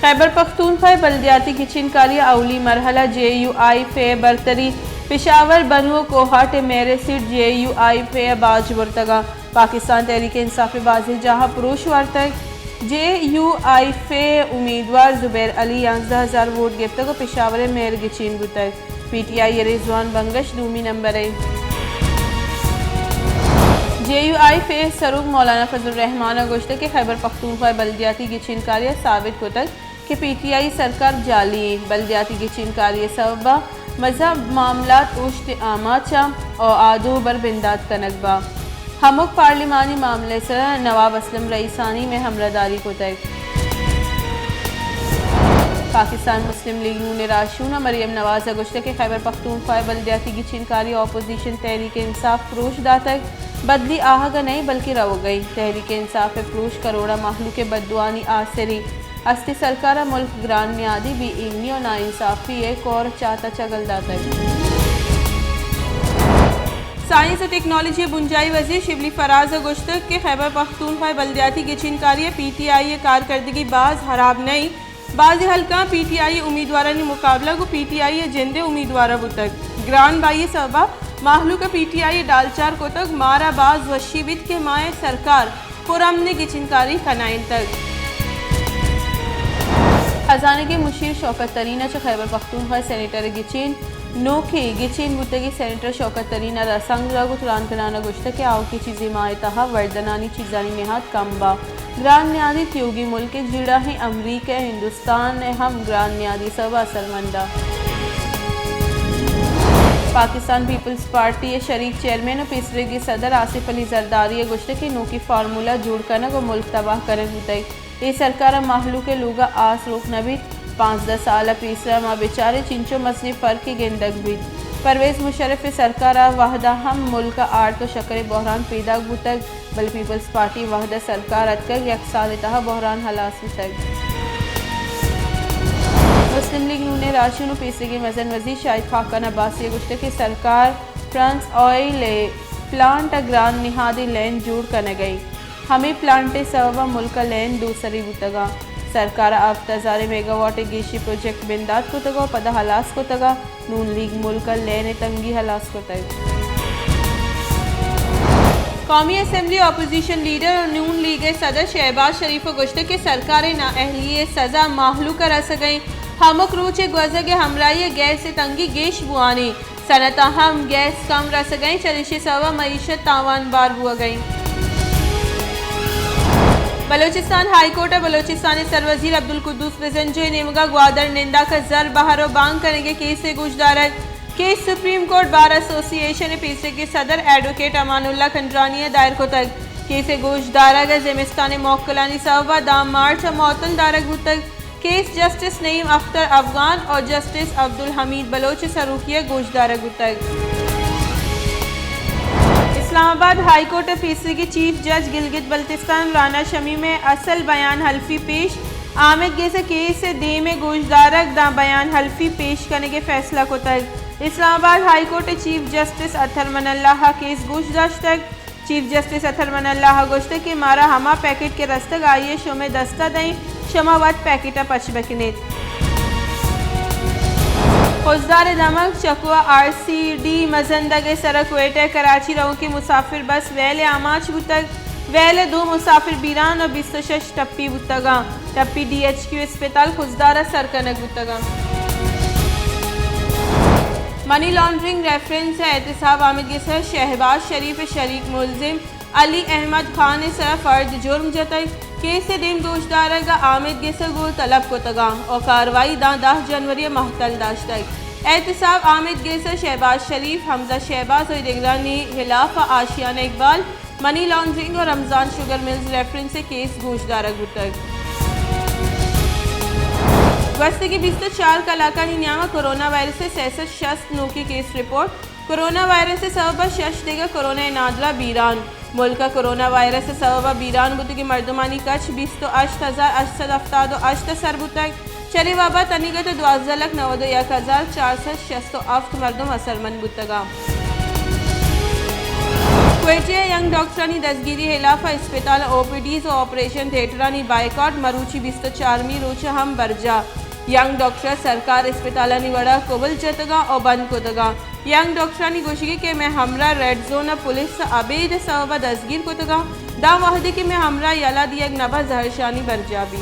Khyber Pakhtunkhwa बल्दियाती किचनकारी अवली मरहला JUI फे बरतरी पेशावर बनू कोहाट मेरे सीट JUI फे बाज वर्तगा पाकिस्तान तहरीक इंसाफ बाजी जहाँ पुरुष वर्तक JUI फे उम्मीदवार जुबैर अली 11,000 वोट गिफ्त को पेशावर मेयर गिचीन बुतक PTI रिजवान बंगश दूमी नंबर है। JUI फे सरूक मौलाना फजल रहमान गोश्त के खैबर पख्तूनख्वा बल्दियाती गिचनकारी साबित को तक कि PTI सरकार जाली बल्दियाती गिचनकारी सबा मजहब मामलात उश्त आमाचा और आदो बर बिंदात कनकबा हमुक पार्लिमानी मामले से नवाब असलम रईसानी में हमरादारी को तक पाकिस्तान मुस्लिम लीग नून राशूना मरियम नवाज गोश्त के खैबर पख्तूनख्वा बल्दियाती गिचनकारी अपोजिशन तहरीक इंसाफ फ्रोश दातक बदली आहगा नहीं बल्कि रव गई तहरीक इंसाफ फ्रोश करोड़ा माहलू के बदुआनी आसरी अस्ति सरकार मुल्क ग्रान मियादी भी इमनी और नाइंसाफी एक और चाहता चगल दातक साइंस और टेक्नोलॉजी बुंजाई वजीर शिबली फराज गोश्त के खैबर पख्तूनख्वा बल्दियाती गिचनकारी PTI कारकर्दगी बाज हराब नहीं बाज़ हल्का PTI उम्मीदवार ने मुकाबला को PTI जिंदे उम्मीदवार तक ग्रान बाई सबा माहलू का PTI डालचार को तक मारा बाज वशीवित के माए सरकार पुरमने गिचनकारी कनाइन तक खजाने के मुशीर शौकत तरीना च खैबर पख्तूनख्वा सेनेटर गिचीन नोखे गिचीन बुतगी सेनेटर शौकत तरीना रसंग लागू तुरान कनाना गुश्त के आओ की चीज़ें माए तहा वर्दनानी चीज़ानी नेहात कम बा ग्रान न्यादी त्योगी मुल्क जिड़ा है अमरीका हिंदुस्तान हम ग्रान न्यादी सब असरमंदा पाकिस्तान पीपल्स पार्टी शरीक चेयरमैन और पीसरे की सदर आसिफ अली जरदारी गुश्त के नो की फार्मूला जोड़ करना को मुल्क तबाह कर होते ये सरकार माहलू के लोगा आस रोक नबी 5-10 साल पीसरा माँ बेचारे चिंचो मसनी फ़र्क की गेंदक भी परवेज़ मुशर्रफ सरकार वाहदा हम मुल्क आर्ट तो शकर बहरान पैदा तक बल पीपल्स पार्टी वाहदा सरकार अतकर एक साल तहा बहरान हलास तक मुस्लिम लीग नून राशन पीसी के मजन वजीर शाहिद खाकान अब्बासी गुश्त की सरकार फ्रांस ऑयल प्लांट ग्रान निहादी लैंड जोड़ कर गई हमें प्लांट सबबा मुल्क लैंड दूसरी बुतगा सरकार अफ्ताजारे मेगावाट गेशी प्रोजेक्ट बिंदात को तगा पदा हलास को तगा नून लीग मुल्क लैन तंगी हलास को तगा कौमी असम्बली अपोजिशन लीडर और नून लीग सदर शहबाज शरीफ गुश्त के सरकार नाअहली सजा माहलू कर रस गई हमक रूचे गज़ के हमराई गैस तंगी गेश बुआनी सनत हम गैस कम रस गई चरिश सवा मईशत तावान बार बुआ गई बलोचिस्तान हाई कोर्ट और बलोचिस्तान सरवजीर अब्दुल कुद्दूस प्रेजेंट जो नेमगा ग्वादर निंदा का जर बहारो बांग करेंगे केस से गुजदार case supreme court bar association पीसे के सदर एडवोकेट अमानुल्लाह खंडरानी दायर को तक केस गुजदारा का जिमिस्तान मौकलानी सवा दाम मार्च और मौतल दारक तक केस जस्टिस नईम अख्तर अफगान और जस्टिस अब्दुल हमीद बलोच सरूखिया गुजदारक तक इस्लामाबाद हाई कोर्ट पीसी की चीफ जज गिलगित बल्तिस्तान राना शमी में असल बयान हल्फी पेश आमिद गेसे केस से दे में गोशदारक दा बयान हल्फी पेश करने के फैसला को तक Islamabad high court chief justice Athar Minallah case गोशदाश्त तक चीफ जस्टिस अथर मनल्लाह गोश्त के मारा हमा पैकेट के रस्तक आइए शो में दस्ता दई शमावत पैकेटा पचबकने फौजदार दमक चकुआ RCD मजंदगे सड़क वेटर कराची रहो की मुसाफिर बस वैले आमाच बुतक वैले 2 मुसाफिर बीरान और 26 टप्पी बुतगा टप्पी DHQ अस्पताल फौजदारा सरकनक बुतगा मनी लॉन्ड्रिंग रेफरेंस है एहतसाब आमिद के सर शहबाज शरीफ शरीक मुलजिम अली अहमद खान ने सर फर्द जुर्म जतई केस से दिन गोशदार का आमिद के सर गो तलब को तगा और कार्रवाई 10 जनवरी महतल दाश्त एहतसाब आमिद के सर शहबाज शरीफ हमजा शहबाज और दिगरानी खिलाफ आशियाना इकबाल मनी लॉन्ड्रिंग और रमज़ान शुगर मिल्स रेफरेंस से केस गोशदार तक वस्ती की 24 कलाका नियामा कोरोना वायरस से 66 शख्स नो की केस रिपोर्ट कोरोना वायरस से सबब शश देगा कोरोना नादला बीरान मुल्क का कोरोना वायरस से सबब बीरान बुत की मर्दमानी कच 20,878 सरबुतक चरे बाबा तनिगत 12,91,467 मरदम असरमंद बुतगा क्वेचे यंग डॉक्टरांनी दसगिरी हेलाफा इस्पिताल ओपीडीज ऑपरेशन थिएटरांनी बायकॉट मरूची 24 रोच हम बरजा यंग डॉक्टर सरकार इस्पितालांनी वड़ा कोबल जतगा और बंद कोतगा यंग डॉक्टरांनी गोशिगी के मैं हमरा रेड जोन पुलिस अबेद सबब दसगिर कोतगा दा वहदे के मैं हमरा यला दिया नबा जहरशानी बरजाबी